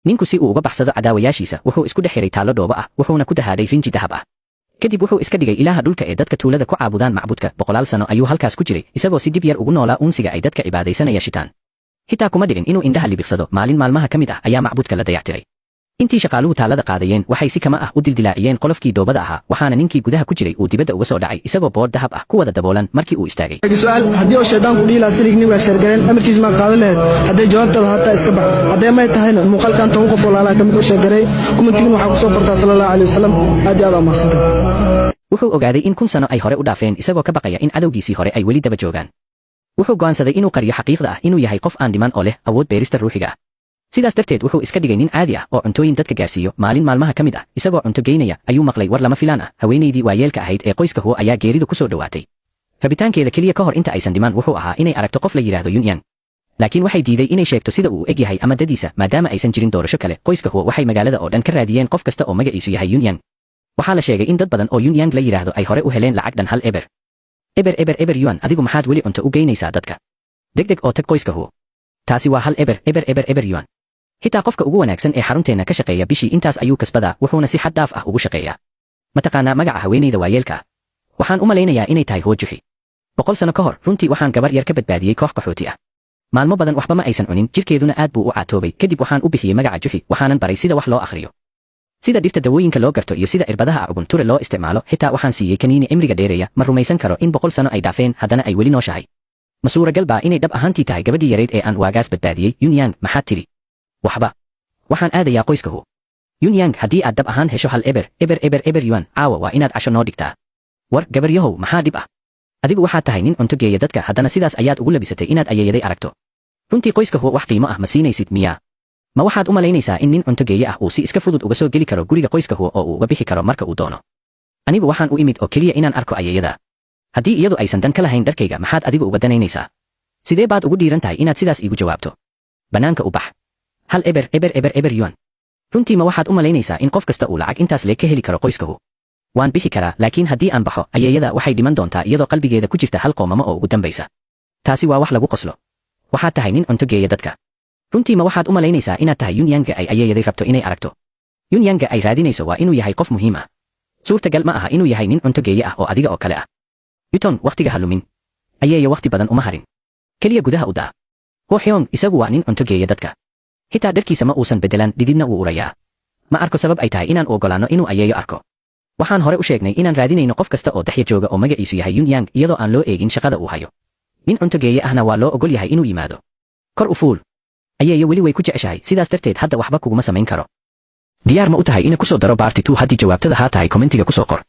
ninku si uu uga baxsado cadaawayaashiisa wuxuu isku dhex xiray taallo dhoobo ah wuxuuna ku dahaaday rinji dahab ah kadib wuxuu iska dhigay ilaaha dhulka ee dadka tuulada ku caabudaan macbudka 100 sano ayuu halkaas ku jiray isagoo si dib yar ugu noolaa unsiga ay dadka cibaadaysanaya shitaan hitaa kuma dhigin inuu indhaha libiqsado maalin maalmaha ka mid ah ayaa macbudka la dayactiray intii shaqaaluhu taalada qaadayeen waxay si kama ah u dildilaaciyeen qolofkii dhoobada ahaa waxaana ninkii gudaha ku jiray uu dibadda uga soo dhacay isagoo boor dahab ah ku wada daboolan markii uu istaagay su'aal haddii oo shaydaanku dhiilaa siligni waa sheergareen amarkiis ma qaadan lahayd hadday jawaabtada hataa iska bax hadday may tahayna muuqaalkan 10 qof walaalaha kamid u sheegaray kumantiin waxaa ku soo qortaa sallallahu alayhi wasallam aad iyo aad amaasanta wuxuu ogaaday in 1000 sano ay hore u dhaafeen isagoo ka baqaya in cadowgiisii hore ay weli daba joogaan wuxuu go'aansaday inuu qariyo xaqiiqda ah inuu yahay qof aan dhiman oo leh awood beerista ruuxiga ah sidaas darteed wuxuu iska dhigay nin caadi ah oo cuntooyin dadka gaarsiiyo maalin maalmaha ka mid ah isagoo cunto geynaya ayuu maqlay war lama filaan ah haweenaydii waayeelka ahayd ee qoyska huo ayaa geeridu ku soo dhowaatay rabitaankeeda keliya ka hor inta aysan dhiman wuxuu ahaa inay aragto qof la yidhaahdo Yunyang laakiin waxay diiday inay sheegto sida uu eg yahay ama dadiisa maadaama aysan jirin doorasho kale qoyska huo waxay magaalada oo dhan ka raadiyeen qof kasta oo magaciisu yahay Yunyang waxaa la sheegay in dad badan oo Yunyang la yidhaahdo ay hore u heleen lacag dhan 1 eber yuan adigu maxaad weli cunto u geynaysaa dadka degdeg oo tag qoyska huo taasi waa 1 eber yuan hitaa qofka ugu wanaagsan ee xarunteena ka shaqeeya bishii intaas ayuu kasbadaa wuxuuna si xad dhaaf ah ugu shaqeeyaa mataqaanaa magaca haweenayda waayeelka waxaan u malaynayaa inay tahay Huo Juxi 100 sano ka hor runtii waxaan gabar yar ka badbaadiyey koox qaxooti ah maalmo badan waxba ma aysan cunin jirkeeduna aad buu u caatoobay kadib waxaan u bixiyey magaca Juxi waxaanan baray sida wax loo akhriyo sida dhirta dawooyinka loo garto iyo sida irbadaha cubunture loo isticmaalo xitaa waxaan siiyey kaniini cimriga dheereeya ma rumaysan karo in 100 sano ay dhaafeen haddana ay weli nooshahay ma suuragal baa inay dhab ahaantii tahay gabadhii yarayd ee aan waagaas badbaadiyey Yunyang maxaad tiri waxba waxaan aadayaa qoyska Huo Yunyang haddii aad dab ahaan hesho 1 eber yuan caawa waa inaad casho noo dhigtaa war gabaryahow maxaa dhib ah adigu waxaad tahay nin cunto geeya dadka haddana sidaas ayaad ugu labisatay inaad ayeeyaday aragto runtii qoyska Huo wax qiimo ah ma siinaysid miyaa ma waxaad u malaynaysaa in nin cunto geeya ah uu si iska fudud uga soo geli karo guriga qoyska Huo oo uu uga bixi karo marka uu doono anigu waxaan u imid oo keliya inaan arko ayeeyada haddii iyadu aysan dan ka lahayn dharkayga maxaad adigu uga danaynaysaa sidee baad ugu dhiiran tahay inaad sidaas iigu jawaabto banaanka u bax 1 eber yuan runtii ma waxaad u malaynaysaa in qof kasta uu lacag intaas leeg ka heli karo qoyska Huo waan bixi karaa laakiin haddii aan baxo ayeeyada waxay dhiman doontaa iyadoo qalbigeeda ku jirta hal qoomamo oo ugu dambaysa taasi waa wax lagu qoslo waxaad tahay nin cunto geeya dadka runtii ma waxaad u malaynaysaa inaad tahay Yunyang ay ayeeyaday rabto inay aragto Yunyang ay raadinayso waa inuu yahay qof muhiim ah suurtagal ma aha inuu yahay nin cunto geeya ah oo adiga oo kale ah Yuton waqtiga ha lumin ayeeyo waqti badan uma harin keliya gudaha u daa Huo Xiong isagu waa nin cunto geeya dadka hitaa dharkiisa ma uusan bedelan dhididna wuu urayaa ma arko sabab ay tahay inaan u ogolaanno inuu ayeeyo arko waxaan hore u sheegnay inaan raadinayno qof kasta oo daxya jooga oo magaciisu yahay Yunyang iyadoo aan loo eegin shaqada uu hayo nin cunto geeya ahna waa loo ogol yahay inuu yimaado kor u fuul ayeeyo weli way ku jeceshahay sidaas darteed hadda waxba kuguma samayn karo diyaar ma u tahay inay ku soo daro part 2 haddii jawaabtada haa tahay commentiga ku soo qor